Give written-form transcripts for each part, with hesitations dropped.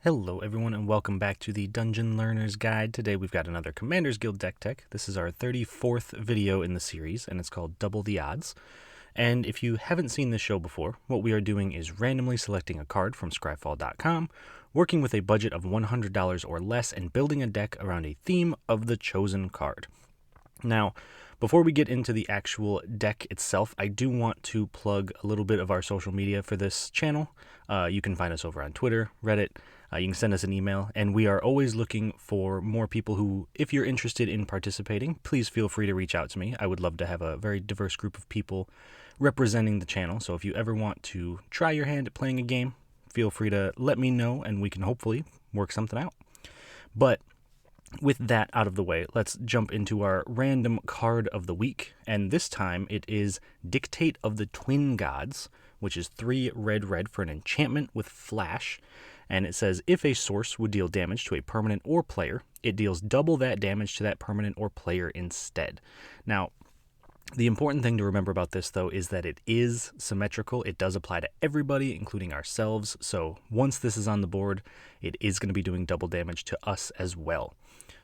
Hello everyone and welcome back to the Dungeon Learner's Guide. Today we've got another Commander's Guild deck tech. This is our 34th video in the series and it's called Double the Odds. And if you haven't seen this show before, what we are doing is randomly selecting a card from scryfall.com, working with a budget of $100 or less and building a deck around a theme of the chosen card. Now, before we get into the actual deck itself, I do want to plug a little bit of our social media for this channel. You can find us over on Twitter, Reddit. You can send us an email, and we are always looking for more people who, if you're interested in participating, please feel free to reach out to me. I would love to have a very diverse group of people representing the channel, so if you ever want to try your hand at playing a game, feel free to let me know, and we can hopefully work something out. But with that out of the way, let's jump into our random card of the week, and this time it is Dictate of the Twin Gods, which is 3 red for an enchantment with flash. And it says, if a source would deal damage to a permanent or player, it deals double that damage to that permanent or player instead. Now, the important thing to remember about this, though, is that it is symmetrical. It does apply to everybody, including ourselves. So once this is on the board, it is going to be doing double damage to us as well.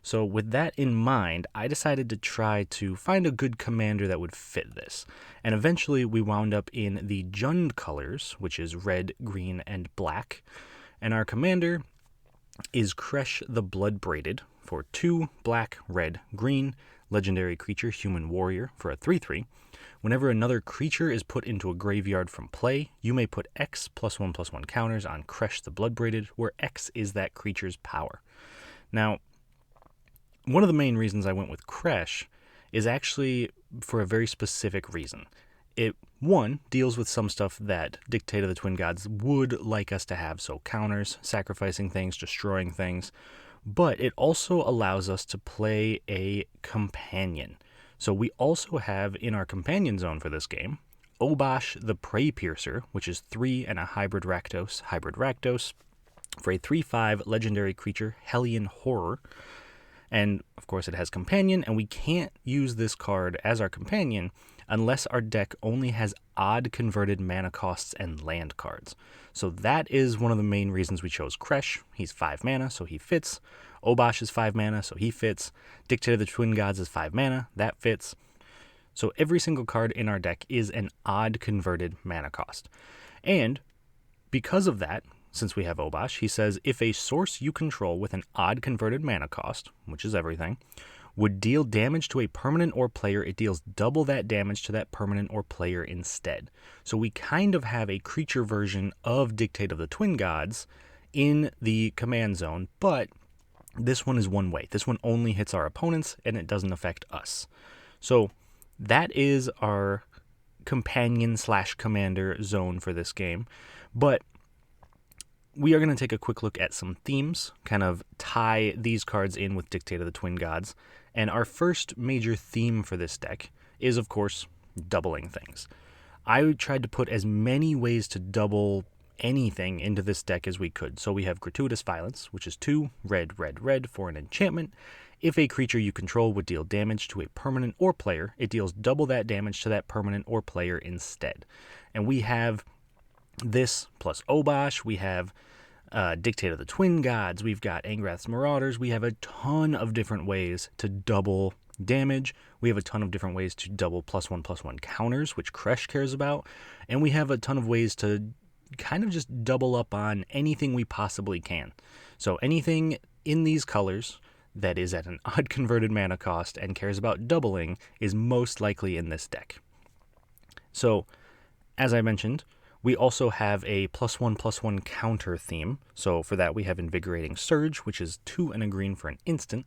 So with that in mind, I decided to try to find a good commander that would fit this. And eventually we wound up in the Jund colors, which is red, green, and black. And our commander is Kresh the Bloodbraided for 2 black, red, green, legendary creature, human warrior for a 3/3. Whenever another creature is put into a graveyard from play, you may put X +1/+1 counters on Kresh the Bloodbraided, where X is that creature's power. Now, one of the main reasons I went with Kresh is actually for a very specific reason. It, one, deals with some stuff that Dictate of the Twin Gods would like us to have, so counters, sacrificing things, destroying things, but it also allows us to play a companion. So we also have in our companion zone for this game, Obosh the Prey Piercer, which is 3 and a hybrid Rakdos for a 3/5 legendary creature, Hellion Horror. And of course it has companion, and we can't use this card as our companion unless our deck only has odd converted mana costs and land cards. So that is one of the main reasons we chose Kresh. He's 5 mana, so he fits. Obosh is 5 mana, so he fits. Dictate of the Twin Gods is 5 mana, that fits. So every single card in our deck is an odd converted mana cost. And because of that, since we have Obosh, he says, if a source you control with an odd converted mana cost, which is everything, would deal damage to a permanent or player, it deals double that damage to that permanent or player instead. So we kind of have a creature version of Dictate of the Twin Gods in the command zone, but this one is one way. This one only hits our opponents and it doesn't affect us. So that is our companion/commander zone for this game. But we are going to take a quick look at some themes, kind of tie these cards in with Dictate of the Twin Gods. And our first major theme for this deck is, of course, doubling things. I tried to put as many ways to double anything into this deck as we could. So we have Gratuitous Violence, which is 2 red for an enchantment. If a creature you control would deal damage to a permanent or player, it deals double that damage to that permanent or player instead. And we have this plus Obosh, we have Dictate of the Twin Gods, we've got Angrath's Marauders, we have a ton of different ways to double damage, we have a ton of different ways to double +1/+1 counters, which Kresh cares about, and we have a ton of ways to kind of just double up on anything we possibly can. So anything in these colors that is at an odd converted mana cost and cares about doubling is most likely in this deck. So, as I mentioned, we also have a +1/+1 counter theme. So for that we have Invigorating Surge, which is 2 and a green for an instant.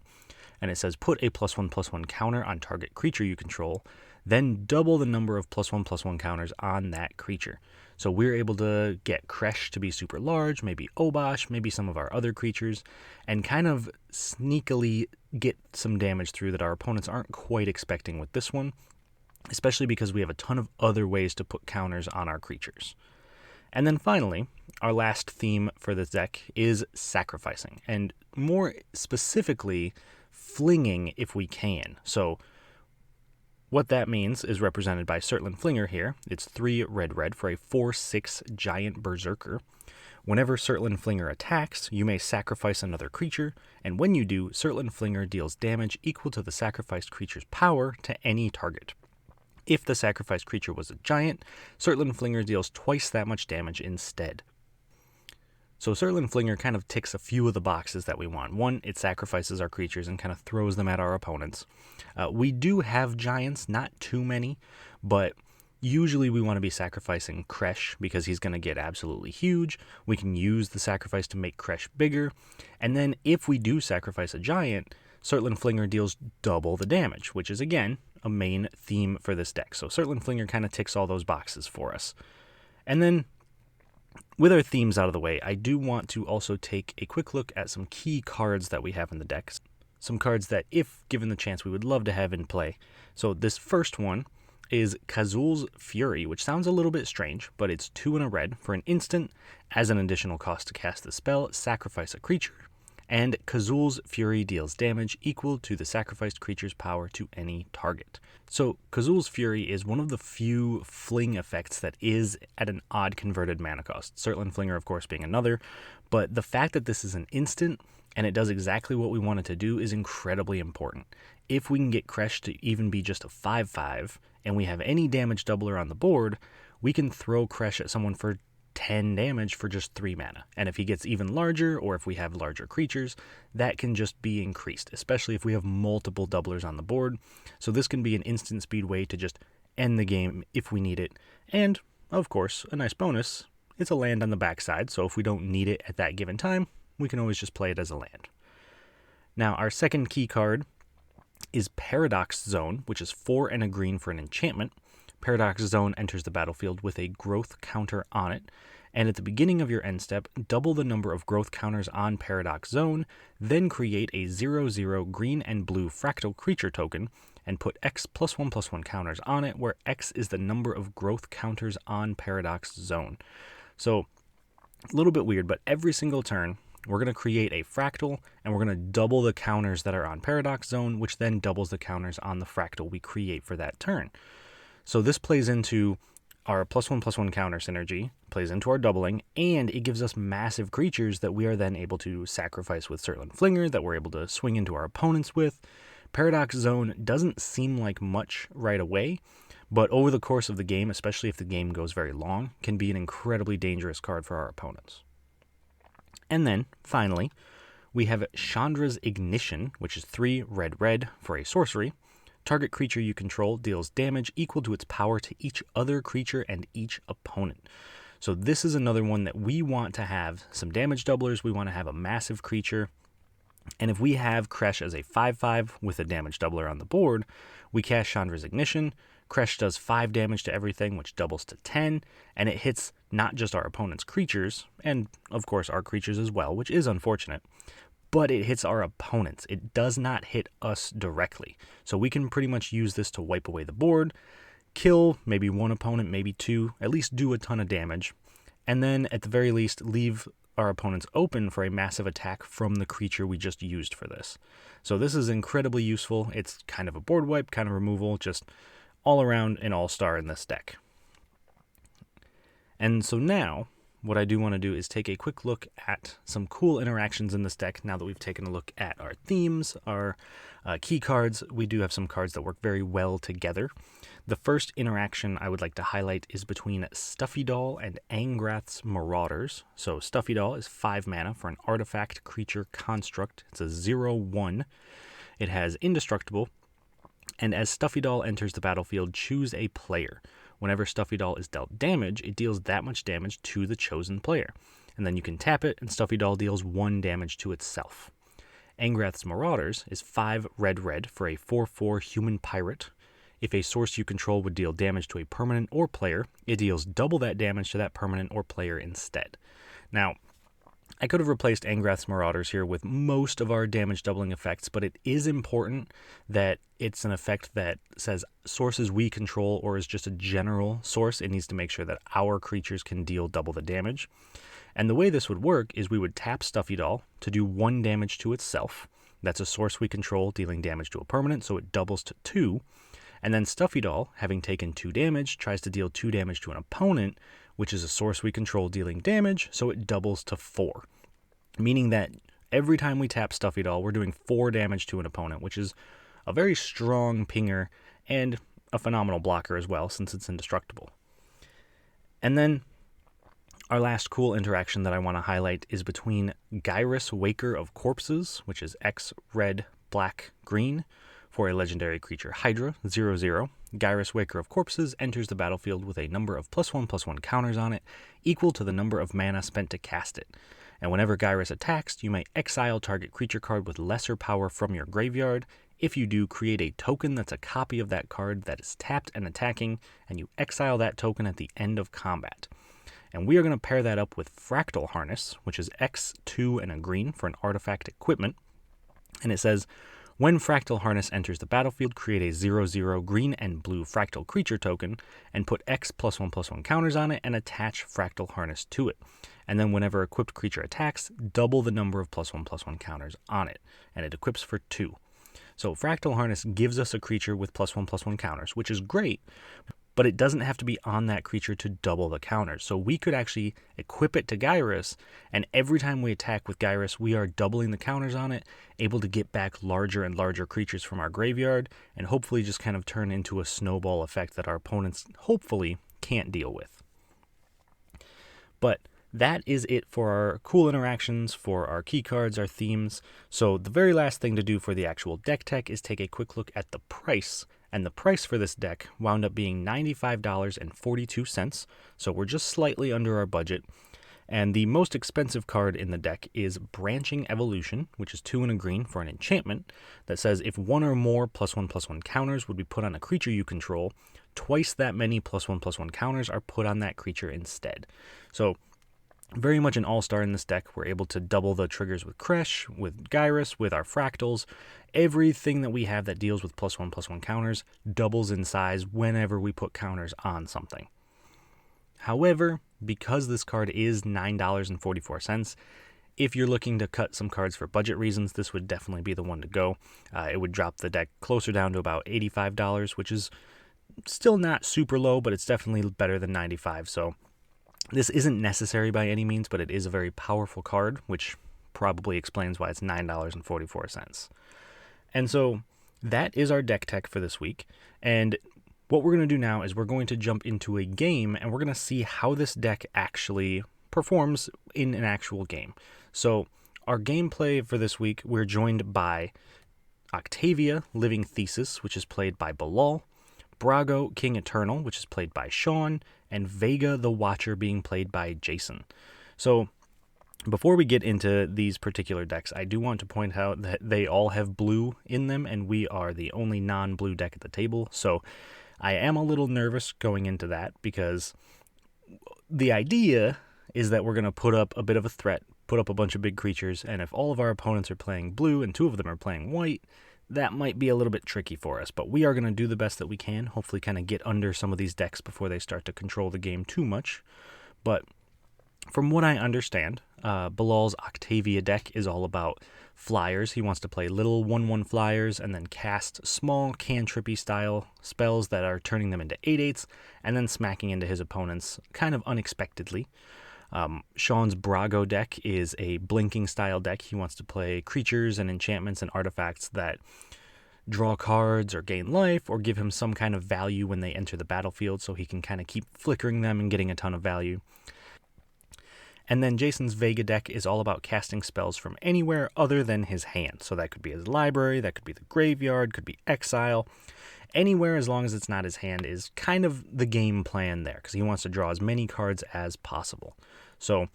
And it says put a +1/+1 counter on target creature you control, then double the number of +1/+1 counters on that creature. So we're able to get Kresh to be super large, maybe Obosh, maybe some of our other creatures, and kind of sneakily get some damage through that our opponents aren't quite expecting with this one, especially because we have a ton of other ways to put counters on our creatures. And then finally, our last theme for this deck is sacrificing, and more specifically, flinging if we can. So what that means is represented by Surtland Flinger here. It's 3 red for a 4/6 giant berserker. Whenever Surtland Flinger attacks, you may sacrifice another creature, and when you do, Surtland Flinger deals damage equal to the sacrificed creature's power to any target. If the sacrificed creature was a giant, Surtland Flinger deals twice that much damage instead. So Surtland Flinger kind of ticks a few of the boxes that we want. One, it sacrifices our creatures and kind of throws them at our opponents. We do have giants, not too many, but usually we want to be sacrificing Kresh because he's going to get absolutely huge. We can use the sacrifice to make Kresh bigger. And then if we do sacrifice a giant, Surtland Flinger deals double the damage, which is, again, a main theme for this deck. So Surtland Flinger kind of ticks all those boxes for us. And then, with our themes out of the way, I do want to also take a quick look at some key cards that we have in the deck. Some cards that, if given the chance, we would love to have in play. So this first one is Kazul's Fury, which sounds a little bit strange, but it's 2 and a red. For an instant, as an additional cost to cast the spell, sacrifice a creature. And Kazul's Fury deals damage equal to the sacrificed creature's power to any target. So Kazul's Fury is one of the few fling effects that is at an odd converted mana cost. Surtland Flinger, of course, being another, but the fact that this is an instant and it does exactly what we want it to do is incredibly important. If we can get Kresh to even be just a 5/5 and we have any damage doubler on the board, we can throw Kresh at someone for 10 damage for just 3 mana. And if he gets even larger, or if we have larger creatures, that can just be increased, especially if we have multiple doublers on the board. So this can be an instant speed way to just end the game if we need it. And, of course, a nice bonus, it's a land on the backside, so if we don't need it at that given time, we can always just play it as a land. Now, our second key card is Paradox Zone, which is 4 and a green for an enchantment. Paradox Zone enters the battlefield with a growth counter on it, and at the beginning of your end step, double the number of growth counters on Paradox Zone, then create a 0/0 green and blue fractal creature token, and put X +1/+1 counters on it, where X is the number of growth counters on Paradox Zone. So, a little bit weird, but every single turn, we're going to create a fractal, and we're going to double the counters that are on Paradox Zone, which then doubles the counters on the fractal we create for that turn. So this plays into our +1/+1 counter synergy, plays into our doubling, and it gives us massive creatures that we are then able to sacrifice with Surtland Flinger, that we're able to swing into our opponents with. Paradox Zone doesn't seem like much right away, but over the course of the game, especially if the game goes very long, can be an incredibly dangerous card for our opponents. And then, finally, we have Chandra's Ignition, which is 3 red for a sorcery. Target creature you control deals damage equal to its power to each other creature and each opponent. So this is another one that we want to have some damage doublers. We want to have a massive creature. And if we have Kresh as a 5/5 with a damage doubler on the board, we cast Chandra's Ignition. Kresh does 5 damage to everything, which doubles to 10, and it hits not just our opponent's creatures, and of course our creatures as well, which is unfortunate, but it hits our opponents. It does not hit us directly. So we can pretty much use this to wipe away the board, kill maybe one opponent, maybe 2, at least do a ton of damage, and then at the very least leave our opponents open for a massive attack from the creature we just used for this. So this is incredibly useful. It's kind of a board wipe, kind of removal, just all around an all-star in this deck. And so now, what I do want to do is take a quick look at some cool interactions in this deck. Now that we've taken a look at our themes, our key cards, we do have some cards that work very well together. The first interaction I would like to highlight is between Stuffy Doll and Angrath's Marauders. So Stuffy Doll is 5 mana for an artifact creature construct. It's a 0/1. It has indestructible, and as Stuffy Doll enters the battlefield, choose a player. Whenever Stuffy Doll is dealt damage, it deals that much damage to the chosen player. And then you can tap it, and Stuffy Doll deals 1 damage to itself. Angrath's Marauders is 5 red for a 4/4 human pirate. If a source you control would deal damage to a permanent or player, it deals double that damage to that permanent or player instead. Now, I could have replaced Angrath's Marauders here with most of our damage doubling effects, but it is important that it's an effect that says sources we control or is just a general source. It needs to make sure that our creatures can deal double the damage. And the way this would work is we would tap Stuffy Doll to do 1 damage to itself. That's a source we control dealing damage to a permanent, so it doubles to 2. And then Stuffy Doll, having taken 2 damage, tries to deal 2 damage to an opponent, which is a source we control dealing damage, so it doubles to 4. Meaning that every time we tap Stuffy Doll, we're doing 4 damage to an opponent, which is a very strong pinger and a phenomenal blocker as well, since it's indestructible. And then our last cool interaction that I want to highlight is between Gyrus, Waker of Corpses, which is X, red, black, green, for a legendary creature Hydra, 0/0. Gyrus, Waker of Corpses enters the battlefield with a number of +1/+1 counters on it, equal to the number of mana spent to cast it. And whenever Gyrus attacks, you may exile target creature card with lesser power from your graveyard. If you do, create a token that's a copy of that card that is tapped and attacking, and you exile that token at the end of combat. And we are going to pair that up with Fractal Harness, which is X, 2, and a green for an artifact equipment. And it says, when Fractal Harness enters the battlefield, create a 0/0 green and blue Fractal creature token, and put X +1/+1 counters on it, and attach Fractal Harness to it. And then whenever equipped creature attacks, double the number of +1/+1 counters on it, and it equips for 2. So Fractal Harness gives us a creature with +1/+1 counters, which is great, but it doesn't have to be on that creature to double the counters. So we could actually equip it to Gyrus, and every time we attack with Gyrus, we are doubling the counters on it, able to get back larger and larger creatures from our graveyard, and hopefully just kind of turn into a snowball effect that our opponents hopefully can't deal with. But that is it for our cool interactions, for our key cards, our themes. So the very last thing to do for the actual deck tech is take a quick look at the price. And the price for this deck wound up being $95.42, so we're just slightly under our budget. And the most expensive card in the deck is Branching Evolution, which is 2 and a green for an enchantment that says if 1 or more +1/+1 counters would be put on a creature you control, twice that many +1/+1 counters are put on that creature instead. So very much an all-star in this deck. We're able to double the triggers with Kresh, with Gyrus, with our fractals. Everything that we have that deals with +1/+1 counters doubles in size whenever we put counters on something. However, because this card is $9.44, if you're looking to cut some cards for budget reasons, this would definitely be the one to go. It would drop the deck closer down to about $85, which is still not super low, but it's definitely better than $95, so this isn't necessary by any means, but it is a very powerful card, which probably explains why it's $9.44. And so that is our deck tech for this week. And what we're going to do now is we're going to jump into a game, and we're going to see how this deck actually performs in an actual game. So our gameplay for this week, we're joined by Octavia, Living Thesis, which is played by Bilal, Brago, King Eternal, which is played by Shawn, and Vega the Watcher being played by Jason. So before we get into these particular decks, I do want to point out that they all have blue in them, and we are the only non-blue deck at the table. So I am a little nervous going into that, because the idea is that we're going to put up a bit of a threat, put up a bunch of big creatures, and if all of our opponents are playing blue and 2 of them are playing white, that might be a little bit tricky for us, but we are going to do the best that we can, hopefully kind of get under some of these decks before they start to control the game too much. But from what I understand, Bilal's Octavia deck is all about flyers. He wants to play little 1/1 flyers and then cast small cantrippy style spells that are turning them into 8/8s and then smacking into his opponents kind of unexpectedly. Shawn's Brago deck is a blinking style deck. He wants to play creatures and enchantments and artifacts that draw cards or gain life or give him some kind of value when they enter the battlefield, so he can kind of keep flickering them and getting a ton of value. And then Jason's Vega deck is all about casting spells from anywhere other than his hand. So that could be his library, that could be the graveyard, could be exile. Anywhere as long as it's not his hand is kind of the game plan there, because he wants to draw as many cards as possible. So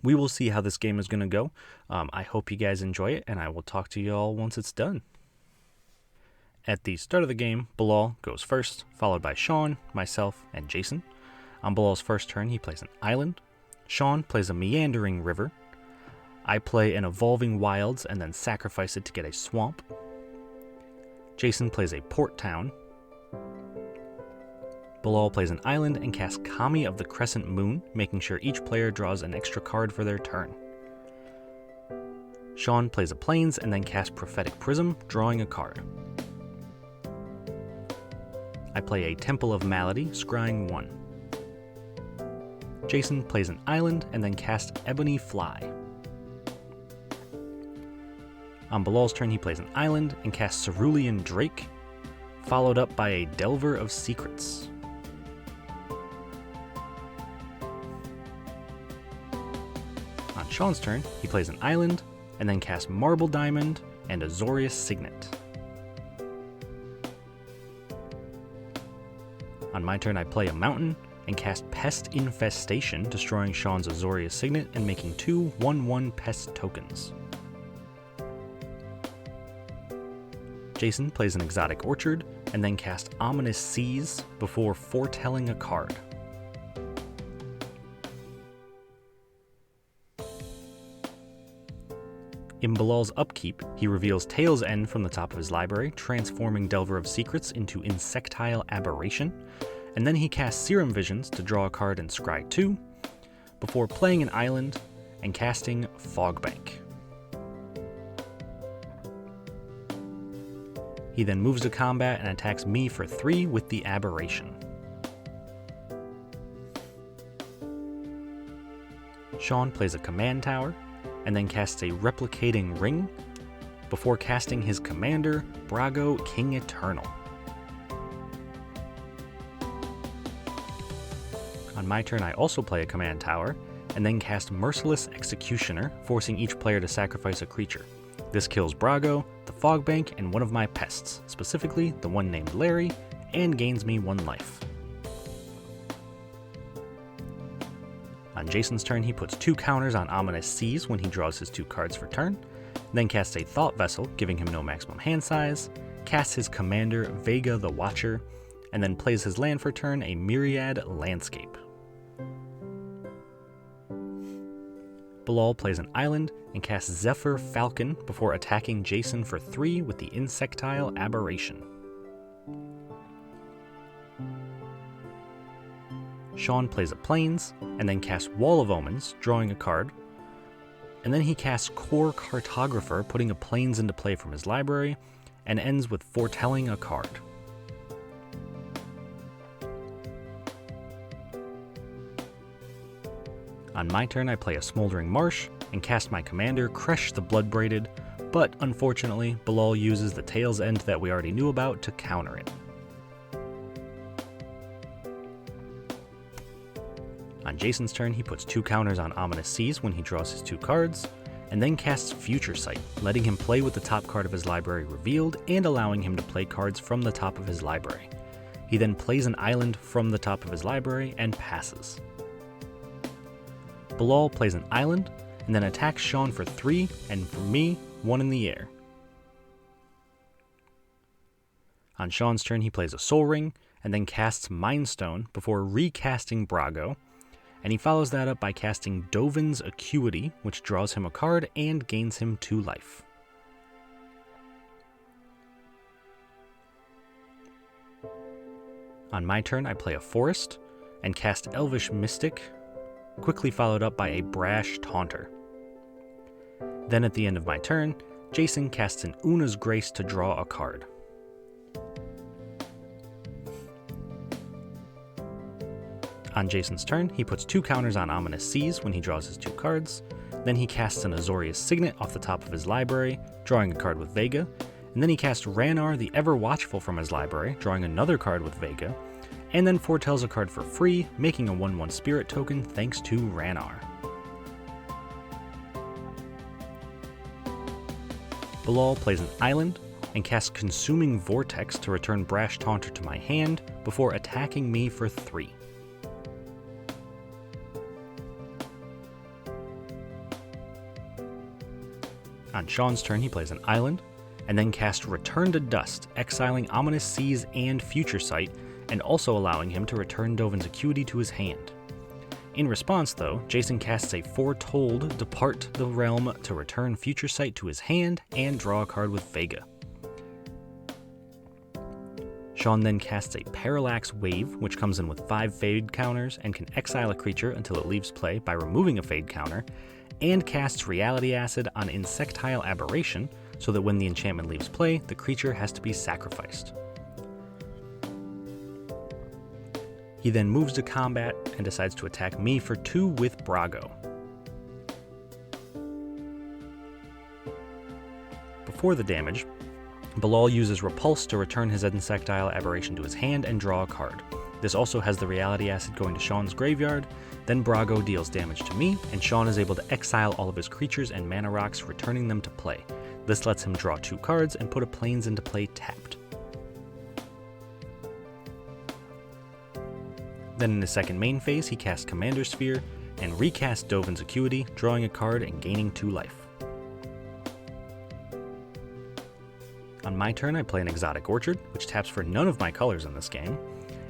we will see how this game is going to go. I hope you guys enjoy it, and I will talk to you all once it's done. At the start of the game, Bilal goes first, followed by Shawn, myself, and Jason. On Bilal's first turn, he plays an island. Shawn plays a meandering river. I play an evolving wilds and then sacrifice it to get a swamp. Jason plays a port town. Bilal plays an island and casts Kami of the Crescent Moon, making sure each player draws an extra card for their turn. Shawn plays a plains and then casts Prophetic Prism, drawing a card. I play a Temple of Malady, scrying 1. Jason plays an island and then casts Ebony Fly. On Bilal's turn, he plays an island and casts Cerulean Drake, followed up by a Delver of Secrets. On Shawn's turn, he plays an island and then casts Marble Diamond and Azorius Signet. On my turn, I play a mountain and cast Pest Infestation, destroying Shawn's Azorius Signet and making 2 1/1 pest tokens. Jason plays an Exotic Orchard and then casts Ominous Seas before foretelling a card. In Bilal's upkeep, he reveals Tail's End from the top of his library, transforming Delver of Secrets into Insectile Aberration, and then he casts Serum Visions to draw a card and scry 2, before playing an island and casting Fogbank. He then moves to combat and attacks me for 3 with the Aberration. Shawn plays a Command Tower, and then casts a Replicating Ring, before casting his commander, Brago King Eternal. On my turn, I also play a Command Tower, and then cast Merciless Executioner, forcing each player to sacrifice a creature. This kills Brago, the Fogbank, and one of my pests, specifically the one named Larry, and gains me 1 life. On Jason's turn, he puts 2 counters on Ominous Seas when he draws his 2 cards for turn, then casts a Thought Vessel, giving him no maximum hand size, casts his commander, Vega the Watcher, and then plays his land for turn, a Myriad Landscape. Bilal plays an island and casts Zephyr Falcon before attacking Jason for 3 with the Insectile Aberration. Shawn plays a Plains, and then casts Wall of Omens, drawing a card, and then he casts Core Cartographer, putting a Plains into play from his library, and ends with foretelling a card. On my turn, I play a Smoldering Marsh and cast my commander, Kresh the Bloodbraided, but unfortunately, Bilal uses the Tail's End that we already knew about to counter it. On Jason's turn, he puts 2 counters on Ominous Seas when he draws his 2 cards, and then casts Future Sight, letting him play with the top card of his library revealed and allowing him to play cards from the top of his library. He then plays an island from the top of his library and passes. Bilal plays an island, and then attacks Shawn for 3, and for me, 1 in the air. On Shawn's turn, he plays a Soul Ring, and then casts Mind Stone before recasting Brago, and he follows that up by casting Dovin's Acuity, which draws him a card and gains him 2 life. On my turn, I play a Forest, and cast Elvish Mystic, quickly followed up by a Brash Taunter. Then at the end of my turn, Jason casts an Una's Grace to draw a card. On Jason's turn, he puts 2 counters on Ominous Seas when he draws his 2 cards, then he casts an Azorius Signet off the top of his library, drawing a card with Vega, and then he casts Ranar the Ever Watchful from his library, drawing another card with Vega, and then foretells a card for free, making a 1/1 Spirit token thanks to Ranar. Bilal plays an island and casts Consuming Vortex to return Brash Taunter to my hand before attacking me for 3. On Shawn's turn, he plays an island, and then casts Return to Dust, exiling Ominous Seas and Future Sight, and also allowing him to return Dovin's Acuity to his hand. In response, though, Jason casts a Foretold Depart the Realm to return Future Sight to his hand and draw a card with Vega. Shawn then casts a Parallax Wave, which comes in with 5 fade counters and can exile a creature until it leaves play by removing a fade counter, and casts Reality Acid on Insectile Aberration, so that when the enchantment leaves play, the creature has to be sacrificed. He then moves to combat and decides to attack me for 2 with Brago. Before the damage, Bilal uses Repulse to return his Insectile Aberration to his hand and draw a card. This also has the Reality Acid going to Shawn's graveyard, then Brago deals damage to me, and Shawn is able to exile all of his creatures and mana rocks, returning them to play. This lets him draw 2 cards and put a Plains into play tapped. Then in his second main phase, he casts Commander Sphere and recasts Dovin's Acuity, drawing a card and gaining 2 life. On my turn, I play an Exotic Orchard, which taps for none of my colors in this game,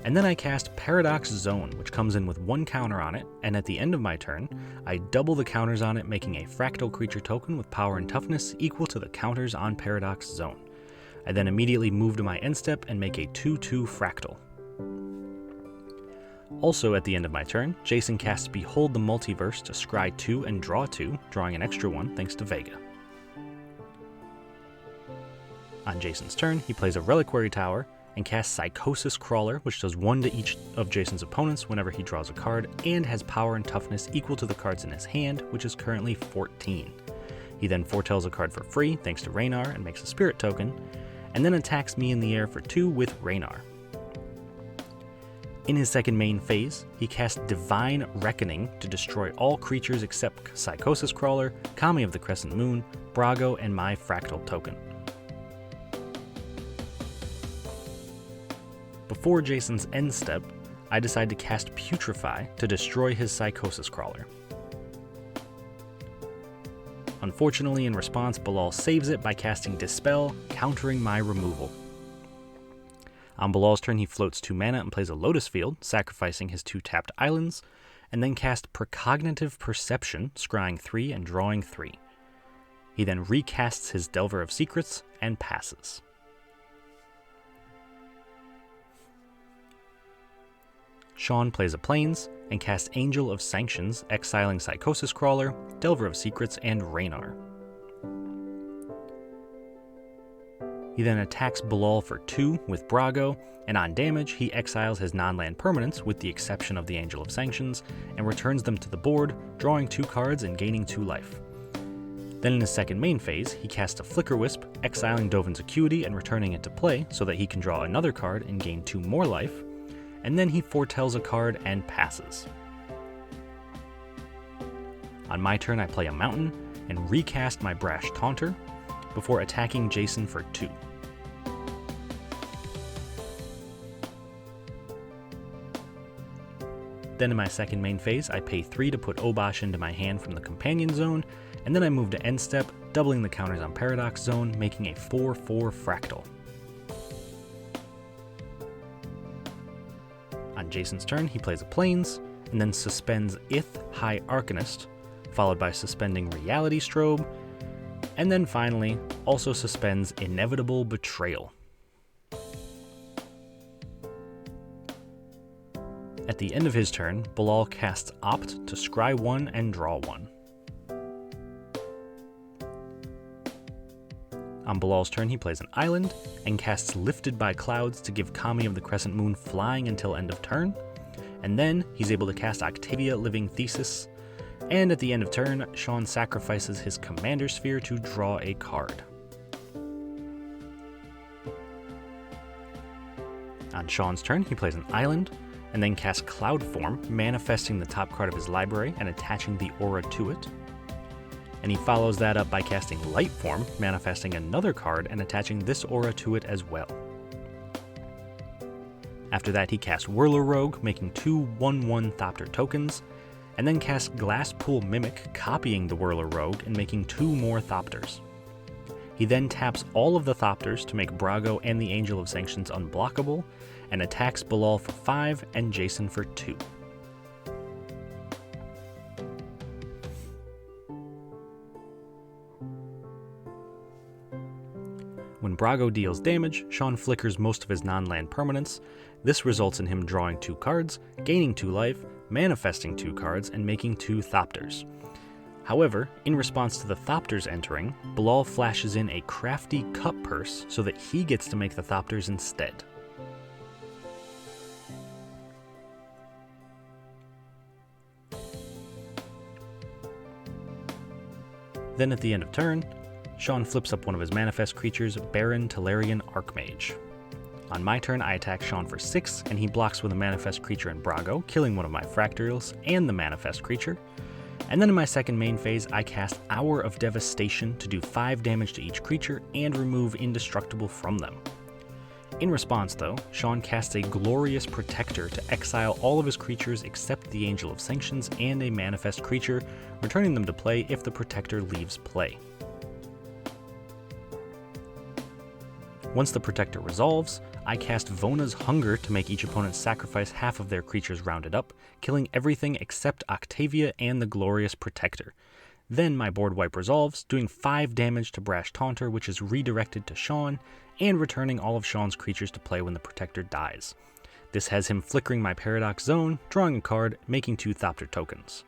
and then I cast Paradox Zone, which comes in with 1 counter on it, and at the end of my turn, I double the counters on it, making a fractal creature token with power and toughness equal to the counters on Paradox Zone. I then immediately move to my end step and make a 2/2 fractal. Also at the end of my turn, Jason casts Behold the Multiverse to scry 2 and draw 2, drawing an extra 1 thanks to Vega. On Jason's turn, he plays a Reliquary Tower and casts Psychosis Crawler, which does 1 to each of Jason's opponents whenever he draws a card, and has power and toughness equal to the cards in his hand, which is currently 14. He then foretells a card for free thanks to Raynar and makes a Spirit token, and then attacks me in the air for 2 with Raynar. In his second main phase, he casts Divine Reckoning to destroy all creatures except Psychosis Crawler, Kami of the Crescent Moon, Brago, and my Fractal token. Before Jason's end step, I decide to cast Putrefy to destroy his Psychosis Crawler. Unfortunately, in response, Bilal saves it by casting Dispel, countering my removal. On Bilal's turn, he floats 2 mana and plays a Lotus Field, sacrificing his 2 tapped islands, and then casts Precognitive Perception, scrying 3 and drawing 3. He then recasts his Delver of Secrets and passes. Shawn plays a Plains and casts Angel of Sanctions, exiling Psychosis Crawler, Delver of Secrets, and Raynar. He then attacks Bilal for 2 with Brago, and on damage, he exiles his non-land permanents with the exception of the Angel of Sanctions, and returns them to the board, drawing 2 cards and gaining 2 life. Then in his second main phase, he casts a Flicker Wisp, exiling Dovin's Acuity and returning it to play so that he can draw another card and gain 2 more life, and then he foretells a card and passes. On my turn, I play a Mountain and recast my Brash Taunter before attacking Jason for 2. Then in my second main phase, I pay 3 to put Obosh into my hand from the Companion Zone, and then I move to end step, doubling the counters on Paradox Zone, making a 4/4 Fractal. On Jason's turn, he plays a Plains, and then suspends Ith High Arcanist, followed by suspending Reality Strobe, and then finally also suspends Inevitable Betrayal. At the end of his turn, Bilal casts Opt to scry 1 and draw 1. On Bilal's turn, he plays an island and casts Lifted by Clouds to give Kami of the Crescent Moon flying until end of turn, and then he's able to cast Octavia Living Thesis, and at the end of turn, Shawn sacrifices his Commander Sphere to draw a card. On Shawn's turn, he plays an island, and then casts Cloud Form, manifesting the top card of his library and attaching the aura to it. And he follows that up by casting Light Form, manifesting another card and attaching this aura to it as well. After that, he casts Whirler Rogue, making 2 1/1 Thopter tokens, and then casts Glasspool Mimic, copying the Whirler Rogue and making 2 more Thopters. He then taps all of the Thopters to make Brago and the Angel of Sanctions unblockable, and attacks Bilal for 5 and Jason for 2. When Brago deals damage, Shawn flickers most of his non-land permanents. This results in him drawing 2 cards, gaining 2 life, manifesting 2 cards, and making 2 Thopters. However, in response to the Thopters entering, Bilal flashes in a crafty Cup Purse so that he gets to make the Thopters instead. Then at the end of turn, Shawn flips up one of his manifest creatures, Baron Talarian Archmage. On my turn, I attack Shawn for 6, and he blocks with a manifest creature in Brago, killing one of my Fractals and the manifest creature. And then in my second main phase, I cast Hour of Devastation to do 5 damage to each creature and remove Indestructible from them. In response though, Shawn casts a Glorious Protector to exile all of his creatures except the Angel of Sanctions and a manifest creature, returning them to play if the Protector leaves play. Once the Protector resolves, I cast Vona's Hunger to make each opponent sacrifice half of their creatures rounded up, killing everything except Octavia and the Glorious Protector. Then my board wipe resolves, doing 5 damage to Brash Taunter, which is redirected to Shawn, and returning all of Shawn's creatures to play when the Protector dies. This has him flickering my Paradox Zone, drawing a card, making 2 Thopter tokens.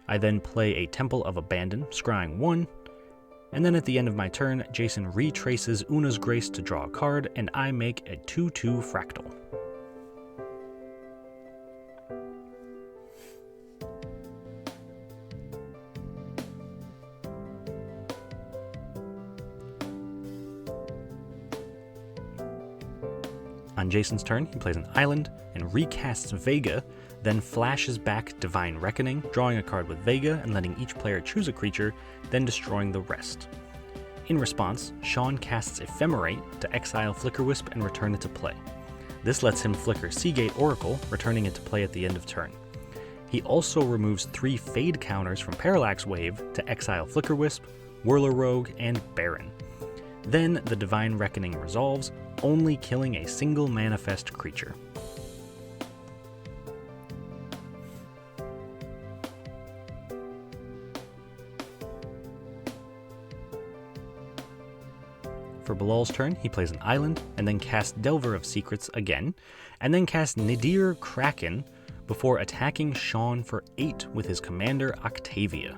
I then play a Temple of Abandon, scrying 1, and then at the end of my turn, Jason retraces Una's Grace to draw a card, and I make a 2/2 Fractal. On Jason's turn, he plays an island and recasts Vega, then flashes back Divine Reckoning, drawing a card with Vega and letting each player choose a creature, then destroying the rest. In response, Shawn casts Ephemerate to exile Flickerwisp and return it to play. This lets him flicker Seagate Oracle, returning it to play at the end of turn. He also removes 3 Fade counters from Parallax Wave to exile Flickerwisp, Whirler Rogue, and Baron. Then the Divine Reckoning resolves, only killing a single manifest creature. For Bilal's turn, he plays an island, and then casts Delver of Secrets again, and then casts Nadir Kraken before attacking Shawn for 8 with his commander Octavia.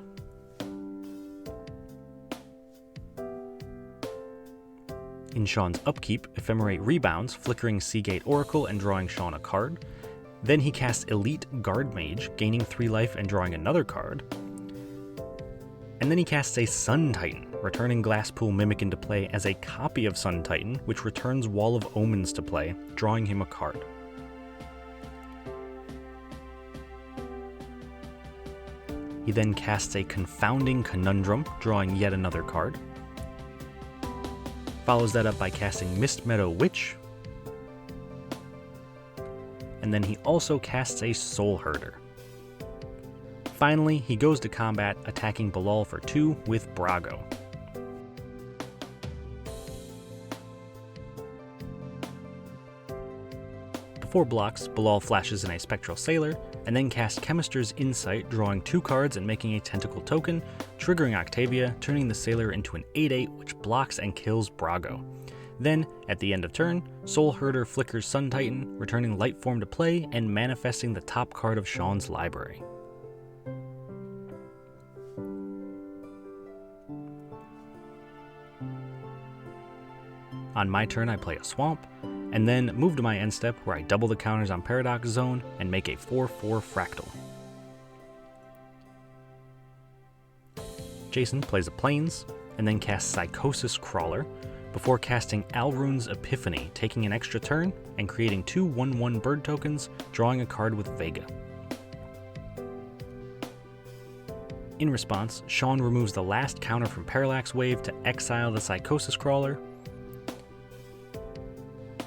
In Shawn's upkeep, Ephemerate rebounds, flickering Seagate Oracle and drawing Shawn a card. Then he casts Elite Guard Mage, gaining 3 life and drawing another card. And then he casts a Sun Titan, returning Glasspool Mimic into play as a copy of Sun Titan, which returns Wall of Omens to play, drawing him a card. He then casts a Confounding Conundrum, drawing yet another card. Follows that up by casting Mist Meadow Witch. And then he also casts a Soul Herder. Finally, he goes to combat, attacking Bilal for 2 with Brago. Before blocks, Bilal flashes in a Spectral Sailor, and then casts Chemister's Insight, drawing 2 cards and making a Tentacle token, triggering Octavia, turning the Sailor into an 8/8, which blocks and kills Brago. Then, at the end of turn, Soul Herder flickers Sun Titan, returning Lightform to play and manifesting the top card of Shawn's library. On my turn, I play a Swamp, and then move to my end step where I double the counters on Paradox Zone and make a 4/4 Fractal. Jason plays a Plains, and then casts Psychosis Crawler, before casting Alrune's Epiphany, taking an extra turn and creating 2 1/1 bird tokens, drawing a card with Vega. In response, Shawn removes the last counter from Parallax Wave to exile the Psychosis Crawler,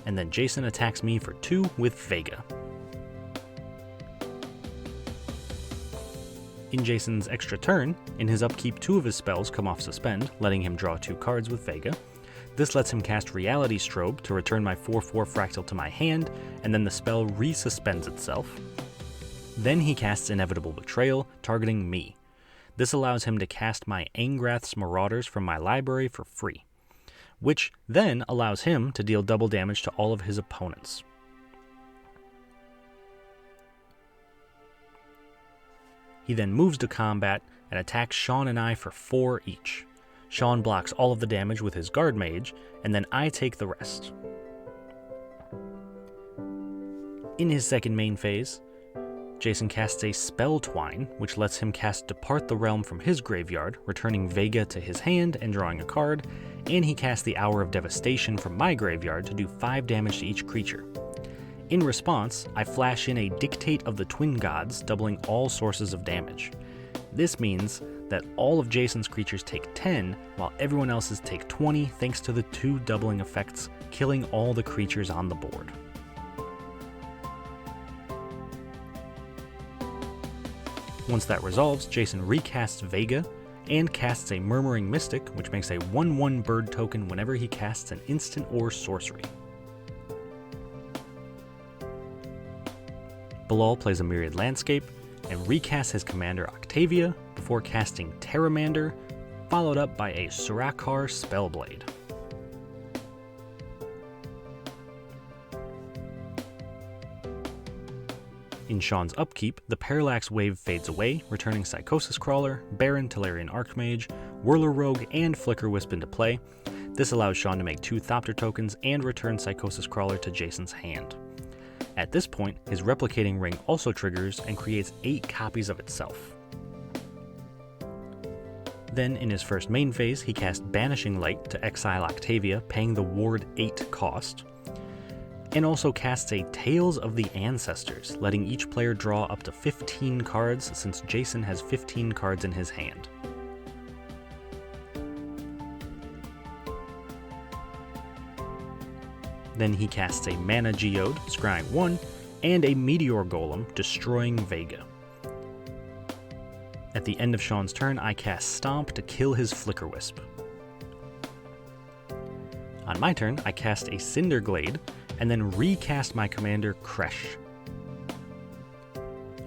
and then Jason attacks me for 2 with Vega. In Jason's extra turn, in his upkeep 2 of his spells come off suspend, letting him draw 2 cards with Vega. This lets him cast Reality Strobe to return my 4/4 Fractal to my hand, and then the spell resuspends itself. Then he casts Inevitable Betrayal, targeting me. This allows him to cast my Angrath's Marauders from my library for free, which then allows him to deal double damage to all of his opponents. He then moves to combat and attacks Shawn and I for 4 each. Shawn blocks all of the damage with his Guard Mage, and then I take the rest. In his second main phase, Jason casts a Spell Twine, which lets him cast Depart the Realm from his graveyard, returning Vega to his hand and drawing a card, and he casts the Hour of Devastation from my graveyard to do 5 damage to each creature. In response, I flash in a Dictate of the Twin Gods, doubling all sources of damage. This means that all of Jason's creatures take 10, while everyone else's take 20 thanks to the 2 doubling effects, killing all the creatures on the board. Once that resolves, Jason recasts Vega and casts a Murmuring Mystic, which makes a 1/1 bird token whenever he casts an instant or sorcery. Bilal plays a Myriad Landscape and recasts his commander Octavia before casting Terramander, followed up by a Surakar Spellblade. In Shawn's upkeep, the Parallax Wave fades away, returning Psychosis Crawler, Baron, Tolarian Archmage, Whirler Rogue, and Flicker Wisp into play. This allows Shawn to make 2 Thopter tokens and return Psychosis Crawler to Jason's hand. At this point, his Replicating Ring also triggers and creates 8 copies of itself. Then, in his first main phase, he casts Banishing Light to exile Octavia, paying the Ward 8 cost, and also casts a Tales of the Ancestors, letting each player draw up to 15 cards since Jason has 15 cards in his hand. Then he casts a Mana Geode, scrying 1, and a Meteor Golem, destroying Vega. At the end of Shawn's turn, I cast Stomp to kill his Flicker Wisp. On my turn, I cast a Cinderglade, and then recast my commander Kresh.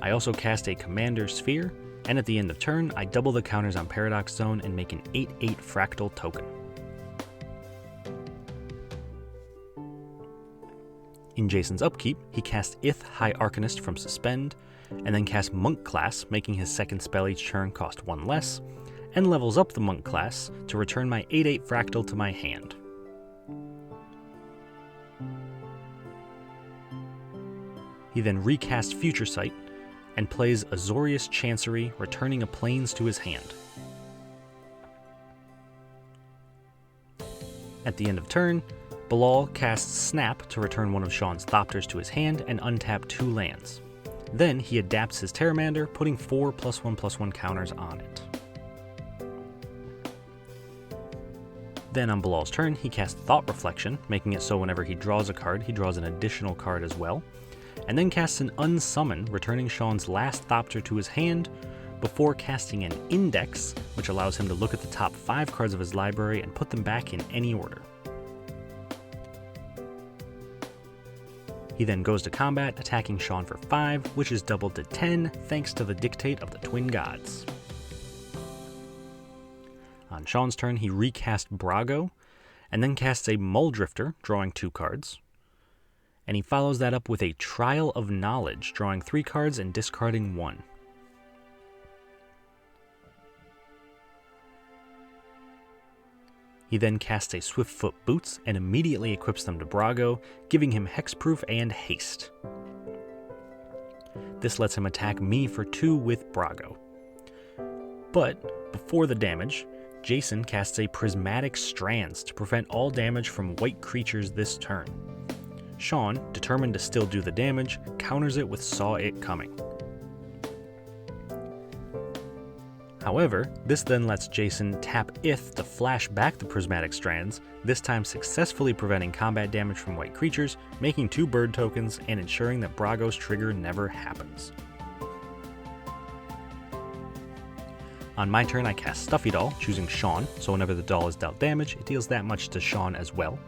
I also cast a Commander Sphere, and at the end of turn, I double the counters on Paradox Zone and make an 8/8 Fractal token. In Jason's upkeep, he casts Ith High Arcanist from Suspend, and then casts Monk class, making his second spell each turn cost 1 less, and levels up the Monk class to return my 8/8 Fractal to my hand. He then recasts Future Sight, and plays Azorius Chancery, returning a Plains to his hand. At the end of turn, Bilal casts Snap to return one of Shawn's Thopters to his hand and untap 2 lands. Then he adapts his Terramander, putting 4 +1/+1 counters on it. Then on Bilal's turn, he casts Thought Reflection, making it so whenever he draws a card, he draws an additional card as well, and then casts an Unsummon, returning Shawn's last Thopter to his hand, before casting an Index, which allows him to look at the top 5 cards of his library and put them back in any order. He then goes to combat, attacking Shawn for 5, which is doubled to 10 thanks to the Dictate of the Twin Gods. On Shawn's turn, he recast Brago, and then casts a Mulldrifter, drawing 2 cards. And he follows that up with a Trial of Knowledge, drawing 3 cards and discarding 1. He then casts a Swiftfoot Boots and immediately equips them to Brago, giving him Hexproof and Haste. This lets him attack me for 2 with Brago. But before the damage, Jason casts a Prismatic Strands to prevent all damage from white creatures this turn. Shawn, determined to still do the damage, counters it with Saw It Coming. However, this then lets Jason tap Ith to flash back the Prismatic Strands, this time successfully preventing combat damage from white creatures, making 2 bird tokens, and ensuring that Brago's trigger never happens. On my turn, I cast Stuffy Doll, choosing Shawn, so whenever the doll is dealt damage, it deals that much to Shawn as well.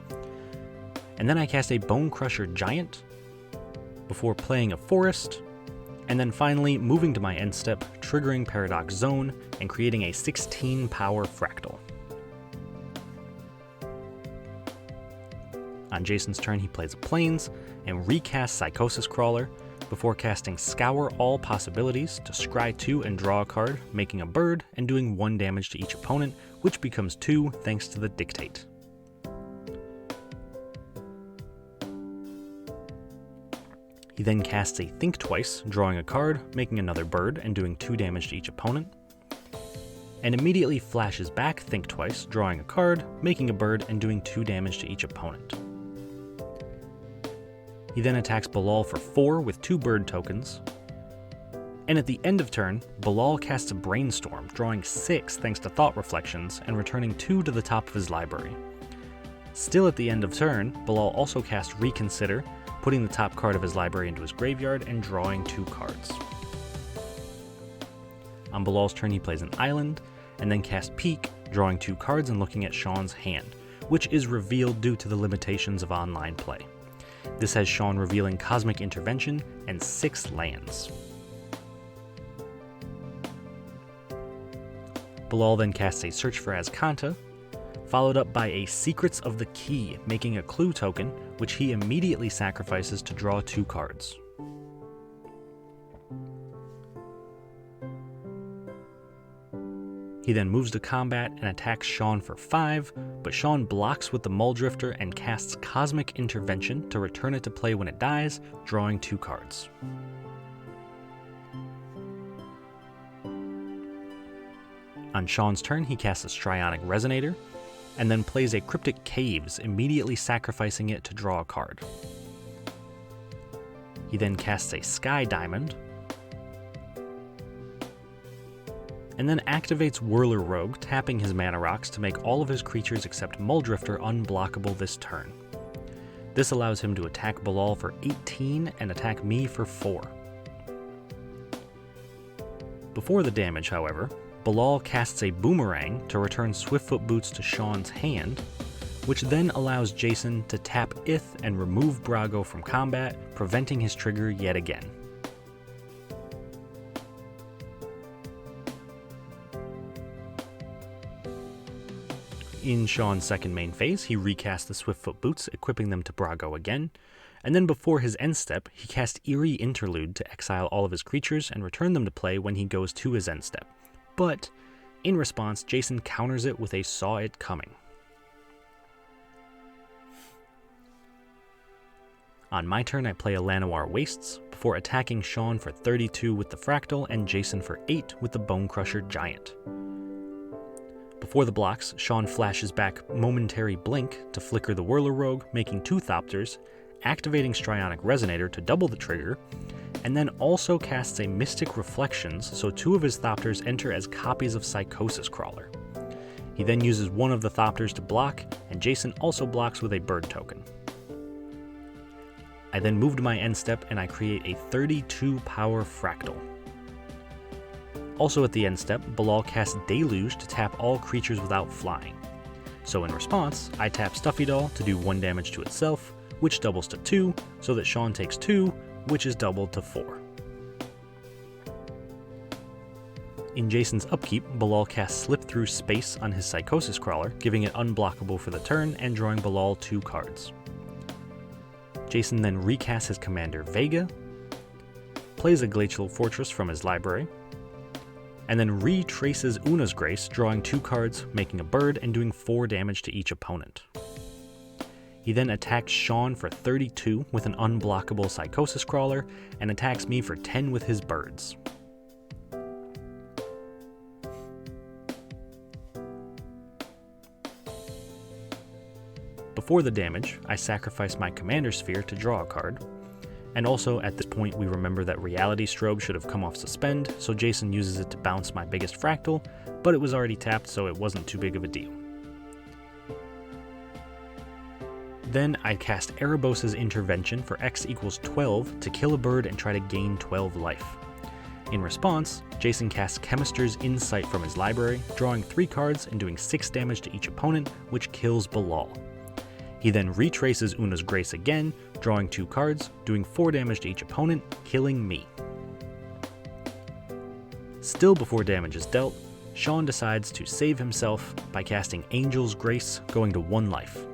And then I cast a Bone Crusher Giant, before playing a Forest, and then finally moving to my end step, triggering Paradox Zone, and creating a 16 power Fractal. On Jason's turn, he plays a Plains, and recasts Psychosis Crawler, before casting Scour All Possibilities to scry 2 and draw a card, making a bird, and doing 1 damage to each opponent, which becomes 2 thanks to the Dictate. He He then casts a Think Twice, drawing a card, making another bird, and doing 2 damage to each opponent. And immediately flashes back Think Twice, drawing a card, making a bird, and doing 2 damage to each opponent. He then attacks Bilal for 4 with 2 bird tokens. And at the end of turn, Bilal casts a Brainstorm, drawing 6 thanks to Thought Reflections, and returning 2 to the top of his library. Still at the end of turn, Bilal also casts Reconsider, putting the top card of his library into his graveyard and drawing 2 cards. On Bilal's turn, he plays an island, and then casts Peek, drawing 2 cards and looking at Shawn's hand, which is revealed due to the limitations of online play. This has Shawn revealing Cosmic Intervention and 6 lands. Bilal then casts a Search for Azcanta, followed up by a Secrets of the Key, making a clue token, which he immediately sacrifices to draw 2 cards. He then moves to combat and attacks Shawn for 5, but Shawn blocks with the Mulldrifter and casts Cosmic Intervention to return it to play when it dies, drawing 2 cards. On Shawn's turn, he casts a Strionic Resonator, and then plays a Cryptic Caves, immediately sacrificing it to draw a card. He then casts a Sky Diamond, and then activates Whirler Rogue, tapping his mana rocks to make all of his creatures except Mulldrifter unblockable this turn. This allows him to attack Bilal for 18 and attack me for 4. Before the damage, however, Bilal casts a Boomerang to return Swiftfoot Boots to Shawn's hand, which then allows Jason to tap Ith and remove Brago from combat, preventing his trigger yet again. In Shawn's second main phase, he recasts the Swiftfoot Boots, equipping them to Brago again, and then before his end step, he casts Eerie Interlude to exile all of his creatures and return them to play when he goes to his end step. But, in response, Jason counters it with a Saw It Coming. On my turn, I play a Llanowar Wastes, before attacking Shawn for 32 with the Fractal and Jason for 8 with the Bonecrusher Giant. Before the blocks, Shawn flashes back Momentary Blink to flicker the Whirler Rogue, making 2 Thopters, activating Strionic Resonator to double the trigger, and then also casts a Mystic Reflections so 2 of his Thopters enter as copies of Psychosis Crawler. He then uses one of the Thopters to block, and Jason also blocks with a bird token. I then move to my end step and I create a 32 power Fractal. Also at the end step, Bilal casts Deluge to tap all creatures without flying. So in response, I tap Stuffy Doll to do 1 damage to itself, which doubles to 2, so that Shawn takes 2, which is doubled to 4. In Jason's upkeep, Bilal casts Slip Through Space on his Psychosis Crawler, giving it unblockable for the turn and drawing Bilal 2 cards. Jason then recasts his commander Vega, plays a Glacial Fortress from his library, and then retraces Una's Grace, drawing 2 cards, making a bird, and doing 4 damage to each opponent. He then attacks Shawn for 32 with an unblockable Psychosis Crawler, and attacks me for 10 with his birds. Before the damage, I sacrifice my Commander Sphere to draw a card, and also at this point we remember that Reality Strobe should have come off Suspend, so Jason uses it to bounce my biggest Fractal, but it was already tapped so it wasn't too big of a deal. Then I cast Erebos' Intervention for X equals 12 to kill a bird and try to gain 12 life. In response, Jason casts Chemister's Insight from his library, drawing 3 cards and doing 6 damage to each opponent, which kills Bilal. He then retraces Una's Grace again, drawing 2 cards, doing 4 damage to each opponent, killing me. Still before damage is dealt, Shawn decides to save himself by casting Angel's Grace, going to 1 life.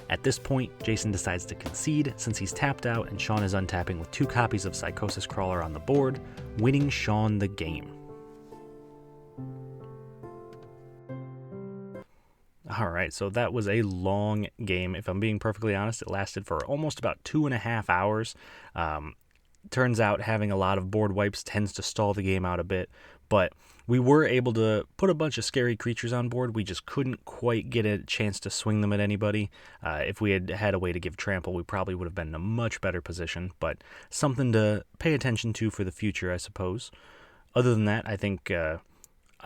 At this point, Jason decides to concede since he's tapped out and Shawn is untapping with 2 copies of Psychosis Crawler on the board, winning Shawn the game. Alright, so that was a long game. If I'm being perfectly honest, it lasted for almost about 2.5 hours. turns out having a lot of board wipes tends to stall the game out a bit, but we were able to put a bunch of scary creatures on board. We just couldn't quite get a chance to swing them at anybody. If we had had a way to give trample, we probably would have been in a much better position, but something to pay attention to for the future, I suppose. Other than that, I think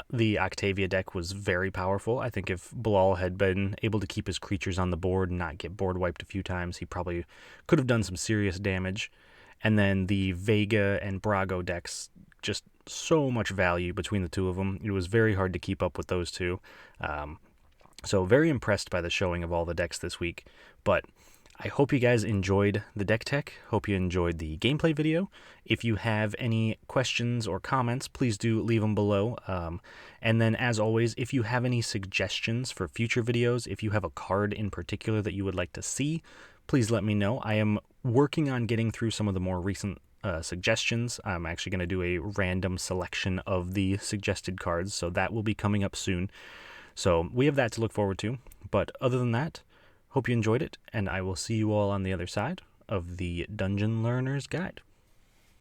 the Octavia deck was very powerful. I think if Bilal had been able to keep his creatures on the board and not get board wiped a few times, he probably could have done some serious damage. And then the Vega and Brago decks, just so much value between the two of them. It was very hard to keep up with those two. So very impressed by the showing of all the decks this week. But I hope you guys enjoyed the deck tech. Hope you enjoyed the gameplay video. If you have any questions or comments, please do leave them below. And then, as always, if you have any suggestions for future videos, if you have a card in particular that you would like to see, please let me know. I am working on getting through some of the more recent suggestions. I'm actually going to do a random selection of the suggested cards, so that will be coming up soon. So we have that to look forward to. But other than that, hope you enjoyed it, and I will see you all on the other side of the Dungeon Learner's Guide.